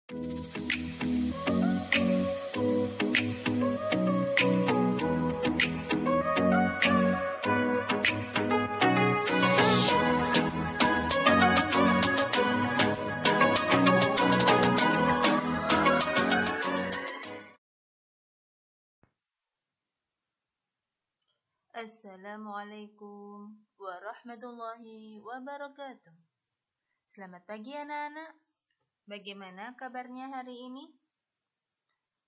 Assalamualaikum warahmatullahi wabarakatuh. Selamat pagi anak-anak. Bagaimana kabarnya hari ini?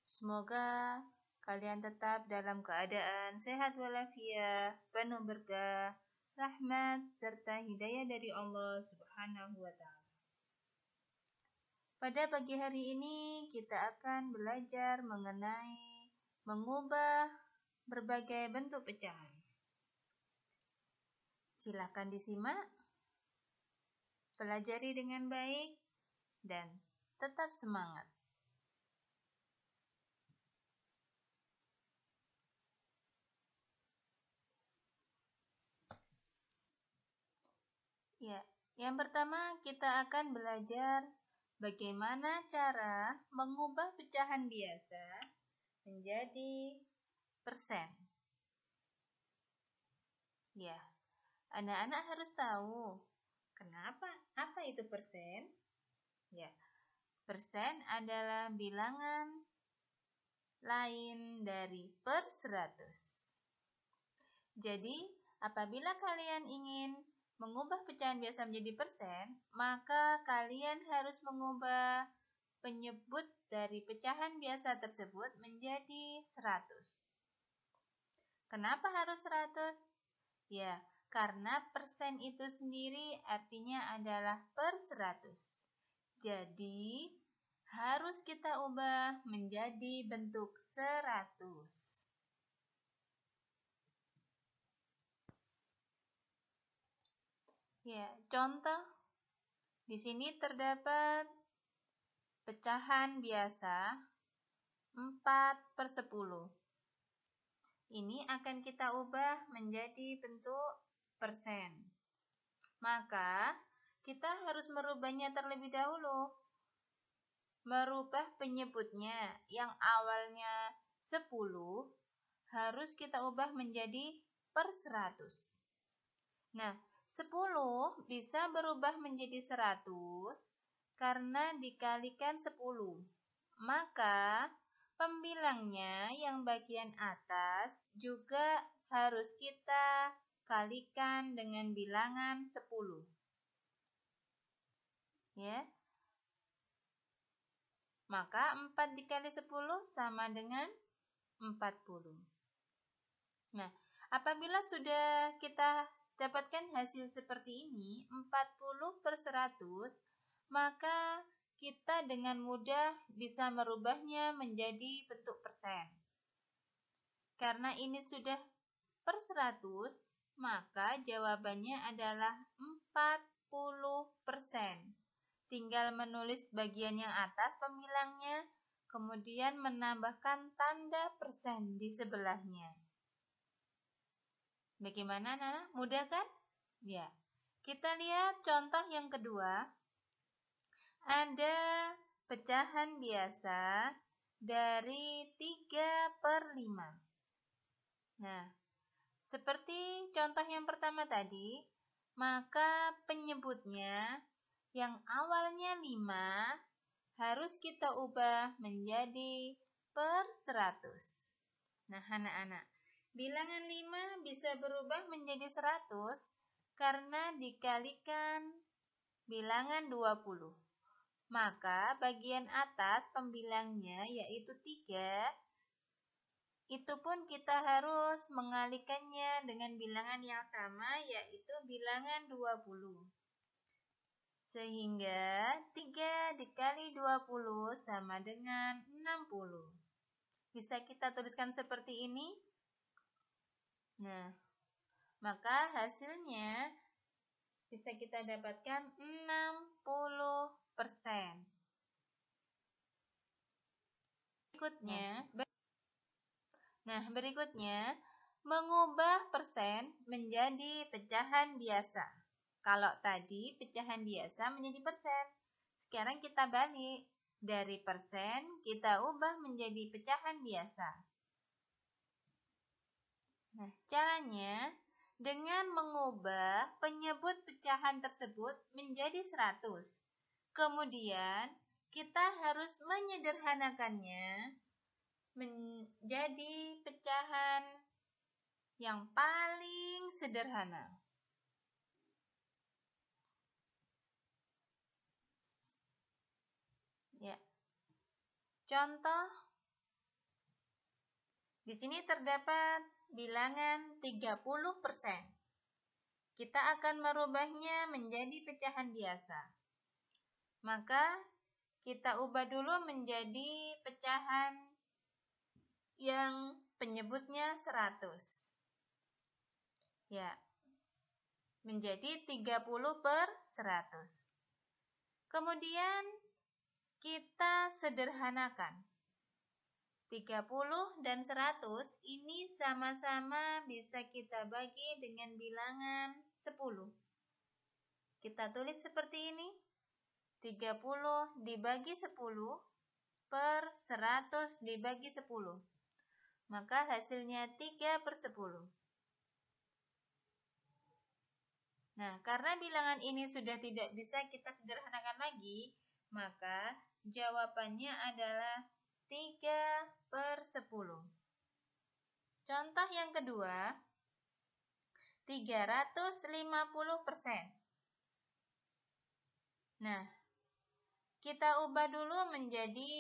Semoga kalian tetap dalam keadaan sehat walafiat, penuh berkah, rahmat, serta hidayah dari Allah Subhanahu wa Ta'ala. Pada pagi hari ini kita akan belajar mengenai mengubah berbagai bentuk pecahan. Silakan disimak, pelajari dengan baik, dan tetap semangat. Ya, yang pertama kita akan belajar bagaimana cara mengubah pecahan biasa menjadi persen. Ya, anak-anak harus tahu apa itu persen? Ya, persen adalah bilangan lain dari per 100. Jadi, apabila kalian ingin mengubah pecahan biasa menjadi persen, maka kalian harus mengubah penyebut dari pecahan biasa tersebut menjadi 100. Kenapa harus 100? Ya, karena persen itu sendiri artinya adalah per 100. Jadi, harus kita ubah menjadi bentuk 100. Ya, contoh di sini terdapat pecahan biasa 4/10. Ini akan kita ubah menjadi bentuk persen. Maka, kita harus merubahnya terlebih dahulu. Merubah penyebutnya yang awalnya 10 harus kita ubah menjadi per 100. Nah, 10 bisa berubah menjadi 100 karena dikalikan 10. Maka, pembilangnya yang bagian atas juga harus kita kalikan dengan bilangan 10. Ya. Maka 4 dikali 10 sama dengan 40. Nah, apabila sudah kita dapatkan hasil seperti ini, 40/100, maka kita dengan mudah bisa merubahnya menjadi bentuk persen. Karena ini sudah per 100, maka jawabannya adalah 40%. Tinggal menulis bagian yang atas pembilangnya, kemudian menambahkan tanda persen di sebelahnya. Bagaimana, Nana? Mudah kan? Ya. Kita lihat contoh yang kedua. Ada pecahan biasa dari 3/5. Nah, seperti contoh yang pertama tadi, maka penyebutnya yang awalnya 5 harus kita ubah menjadi per 100. Nah, anak-anak, bilangan 5 bisa berubah menjadi 100 karena dikalikan bilangan 20. Maka bagian atas pembilangnya yaitu 3, itu pun kita harus mengalikannya dengan bilangan yang sama yaitu bilangan 20. Sehingga 3 dikali 20 sama dengan 60. Bisa kita tuliskan seperti ini. Nah, maka hasilnya bisa kita dapatkan 60%. Berikutnya, mengubah persen menjadi pecahan biasa. Kalau tadi pecahan biasa menjadi persen, sekarang kita balik. Dari persen, kita ubah menjadi pecahan biasa. Nah, caranya dengan mengubah penyebut pecahan tersebut menjadi 100. Kemudian, kita harus menyederhanakannya menjadi pecahan yang paling sederhana. Ya. Contoh, di sini terdapat bilangan 30%. Kita akan merubahnya menjadi pecahan biasa. Maka, kita ubah dulu menjadi pecahan yang penyebutnya 100. Ya, menjadi 30/100. Kemudian, kita sederhanakan. 30 dan 100 ini sama-sama bisa kita bagi dengan bilangan 10. Kita tulis seperti ini. 30 dibagi 10 per 100 dibagi 10. Maka hasilnya 3/10. Nah, karena bilangan ini sudah tidak bisa kita sederhanakan lagi, maka jawabannya adalah 3/10. Contoh yang kedua, 350%. Nah, kita ubah dulu menjadi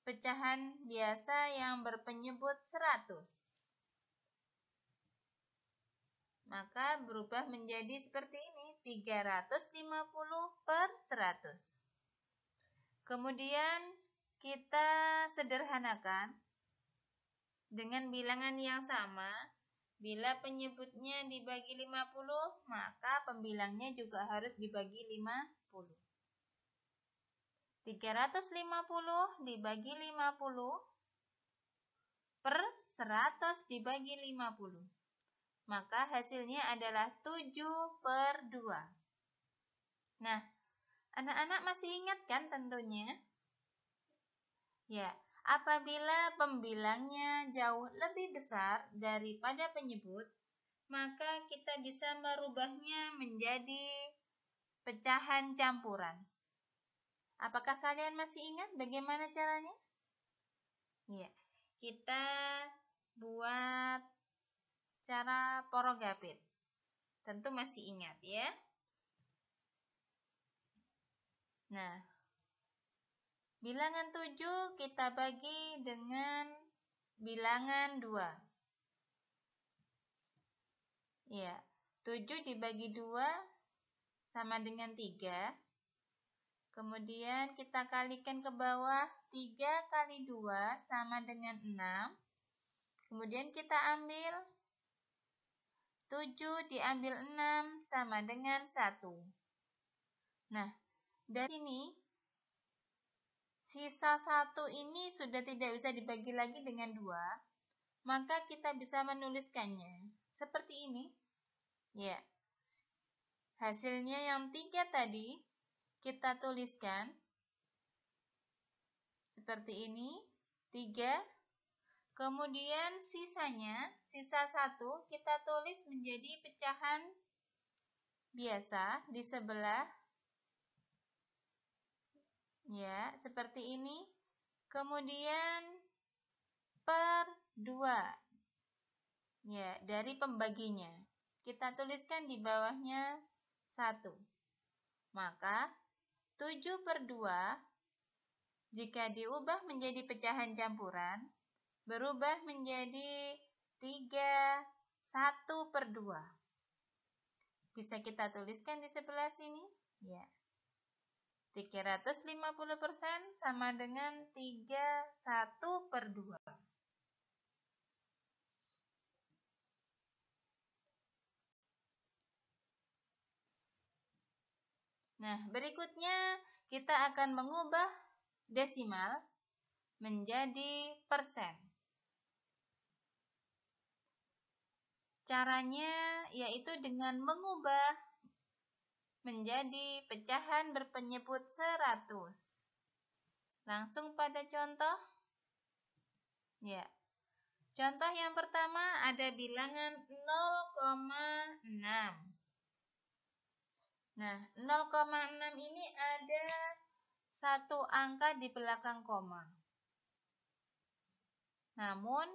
pecahan biasa yang berpenyebut 100. Maka berubah menjadi seperti ini, 350/100. Kemudian kita sederhanakan dengan bilangan yang sama. Bila penyebutnya dibagi 50, maka pembilangnya juga harus dibagi 50. 350 dibagi 50 per 100 dibagi 50. Maka hasilnya adalah 7/2. Nah, anak-anak masih ingat kan tentunya? Ya, apabila pembilangnya jauh lebih besar daripada penyebut, maka kita bisa merubahnya menjadi pecahan campuran. Apakah kalian masih ingat bagaimana caranya? Ya, kita buat cara porogapit. Tentu masih ingat ya. Nah, bilangan 7 kita bagi dengan bilangan 2. Ya, 7 dibagi 2 sama dengan 3. Kemudian kita kalikan ke bawah, 3 kali 2 sama dengan 6. Kemudian kita ambil 7 diambil 6 sama dengan 1. Nah, dari sini sisa 1 ini sudah tidak bisa dibagi lagi dengan 2, maka kita bisa menuliskannya seperti ini. Ya. Hasilnya yang 3 tadi kita tuliskan seperti ini, 3. Kemudian sisanya, sisa 1 kita tulis menjadi pecahan biasa di sebelah. Ya, seperti ini. Kemudian per 2. Ya, dari pembaginya. Kita tuliskan di bawahnya 1. Maka 7/2 jika diubah menjadi pecahan campuran, berubah menjadi 1/2. Bisa kita tuliskan di sebelah sini? Ya. 350% sama dengan 1/2. Nah, berikutnya kita akan mengubah desimal menjadi persen. Caranya yaitu dengan mengubah menjadi pecahan berpenyebut 100. Langsung pada contoh. Ya. Contoh yang pertama ada bilangan 0,6. Nah, 0,6 ini ada satu angka di belakang koma. Namun,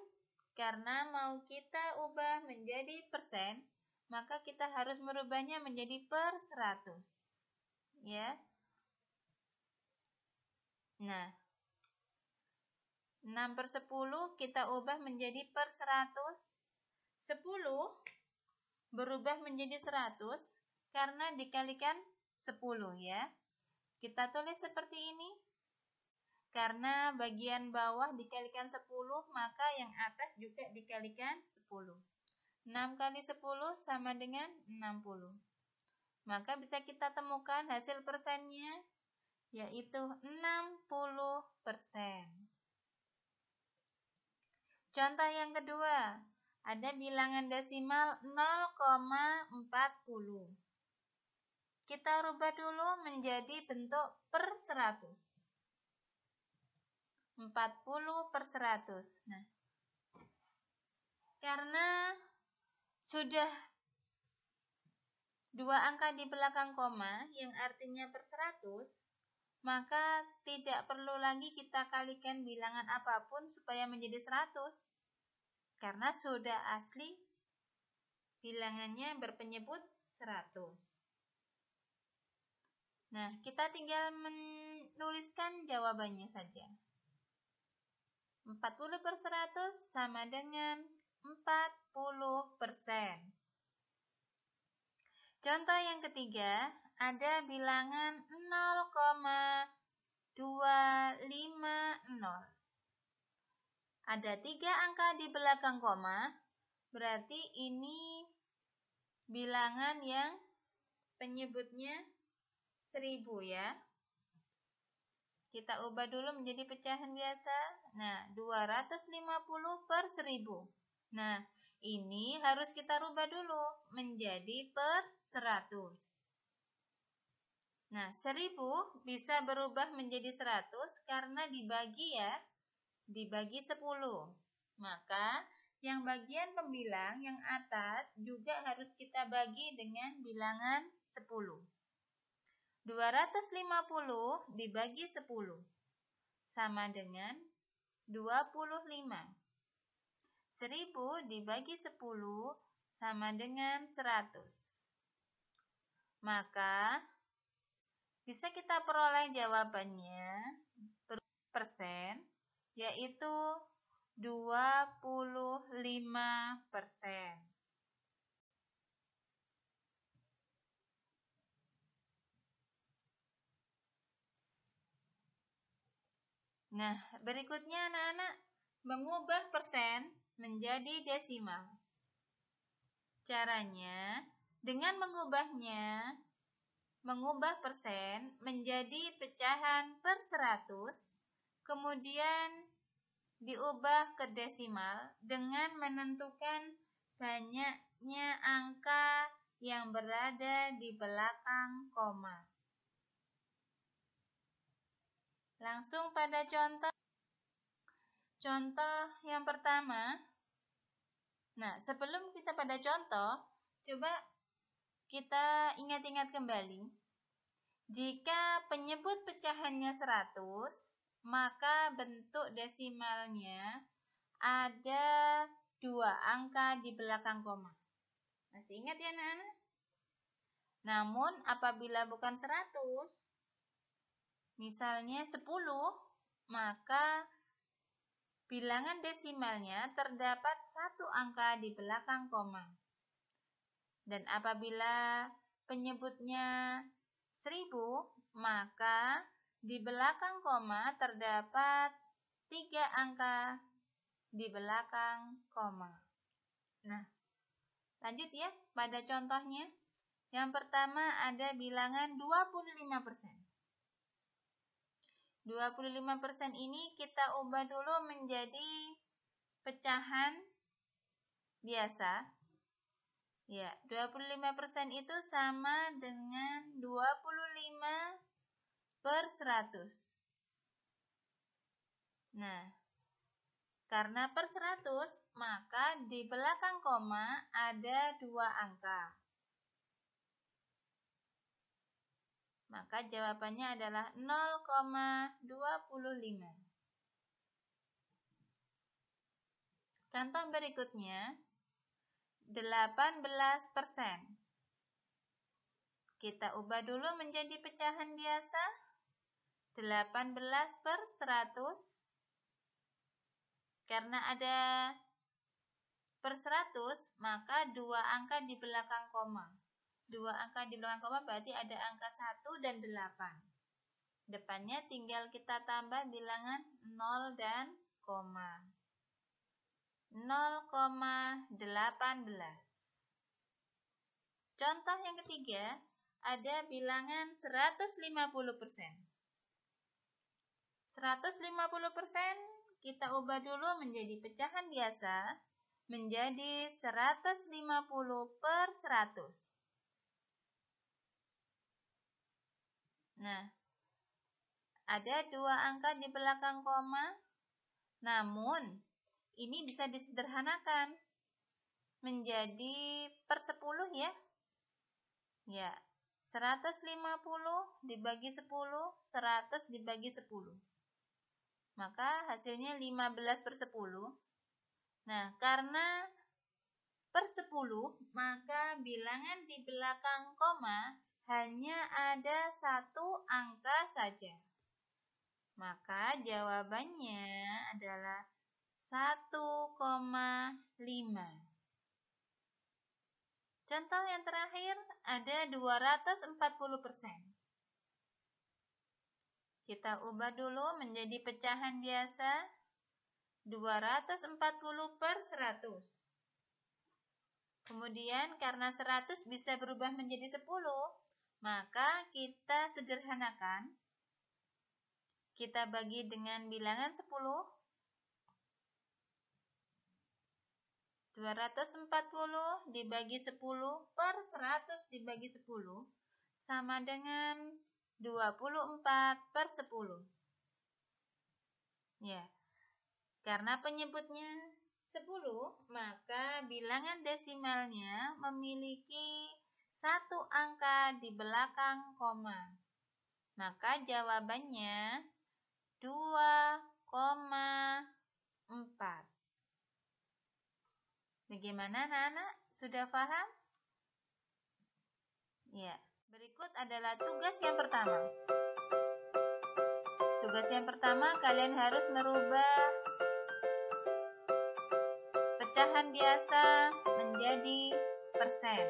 karena mau kita ubah menjadi persen, maka kita harus merubahnya menjadi per 100. Ya. Nah, 6/10 kita ubah menjadi per 100. 10 berubah menjadi 100 karena dikalikan 10 ya. Kita tulis seperti ini. Karena bagian bawah dikalikan 10, maka yang atas juga dikalikan 10. 6 kali 10 sama dengan 60. Maka bisa kita temukan hasil persennya, yaitu 60%. Contoh yang kedua, ada bilangan desimal 0,40. Kita rubah dulu menjadi bentuk per 100. 40/100. Nah, karena sudah dua angka di belakang koma yang artinya per 100, maka tidak perlu lagi kita kalikan bilangan apapun supaya menjadi 100. Karena sudah asli bilangannya berpenyebut 100. Nah, kita tinggal menuliskan jawabannya saja. 40/100 sama dengan 40%. Contoh yang ketiga, ada bilangan 0,250. Ada 3 angka di belakang koma, berarti ini bilangan yang penyebutnya 1000 ya. Kita ubah dulu menjadi pecahan biasa. Nah, 250/1000. Nah, ini harus kita rubah dulu menjadi per 100. Nah, 1000 bisa berubah menjadi 100 karena dibagi ya. Dibagi 10. Maka, yang bagian pembilang yang atas juga harus kita bagi dengan bilangan 10. 250 dibagi 10 sama dengan 25. 1000 dibagi 10 sama dengan 100. Maka bisa kita peroleh jawabannya persen, yaitu 25%. Nah, berikutnya anak-anak mengubah persen menjadi desimal. Caranya, dengan mengubah persen menjadi pecahan per 100, kemudian diubah ke desimal dengan menentukan banyaknya angka yang berada di belakang koma. Langsung pada contoh. Contoh yang pertama. Nah, sebelum kita pada contoh, coba kita ingat-ingat kembali. Jika penyebut pecahannya 100, maka bentuk desimalnya ada 2 angka di belakang koma. Masih ingat ya anak-anak? Namun apabila bukan 100, misalnya 10, maka bilangan desimalnya terdapat 1 angka di belakang koma. Dan apabila penyebutnya 1000, maka di belakang koma terdapat 3 angka di belakang koma. Nah, lanjut ya pada contohnya. Yang pertama ada bilangan 25%. 25% ini kita ubah dulu menjadi pecahan biasa. Ya, 25% itu sama dengan 25/100. Nah, karena per 100, maka di belakang koma ada 2 angka. Maka jawabannya adalah 0,25. Contoh berikutnya, 18%. Kita ubah dulu menjadi pecahan biasa. 18 per 100. Karena ada per 100, maka 2 angka di belakang koma. 2 angka di belakang koma berarti ada angka 1 dan 8. Depannya tinggal kita tambah bilangan 0 dan koma. 0,18. Contoh yang ketiga, ada bilangan 150%. 150% kita ubah dulu menjadi pecahan biasa, menjadi 150 per 100. Nah, ada 2 angka di belakang koma, namun ini bisa disederhanakan menjadi per 10 ya. Ya, 150 dibagi 10, 100 dibagi 10. Maka hasilnya 15 per 10. Nah, karena per 10, maka bilangan di belakang koma hanya ada 1 angka saja. Maka jawabannya adalah 1,5. Contoh yang terakhir ada 240%. Kita ubah dulu menjadi pecahan biasa. 240 per 100. Kemudian karena 100 bisa berubah menjadi 10, maka kita sederhanakan. Kita bagi dengan bilangan 10. 240 dibagi 10 per 100 dibagi 10 sama dengan 24 per 10. Ya, karena penyebutnya 10, maka bilangan desimalnya memiliki 1 angka di belakang koma. Maka jawabannya 2,4. Bagaimana anak-anak? Sudah paham? Ya, berikut adalah tugas yang pertama. Tugas yang pertama, kalian harus merubah pecahan biasa menjadi persen.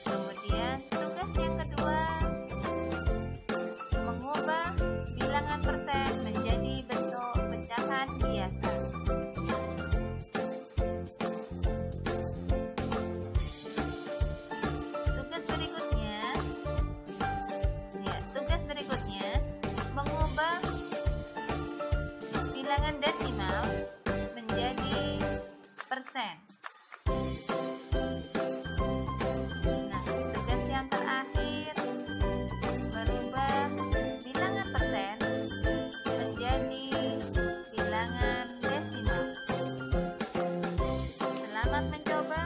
Kemudian tugas yang kedua, mengubah bilangan persen menjadi bentuk pecahan biasa. Mengubah bilangan desimal menjadi persen. Nah, tugas yang terakhir, merubah bilangan persen menjadi bilangan desimal. Selamat mencoba,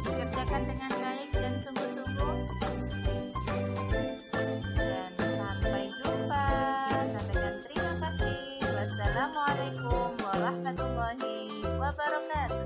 kerjakan dengan baik dan sungguh-sungguh. Assalamualaikum warahmatullahi wabarakatuh.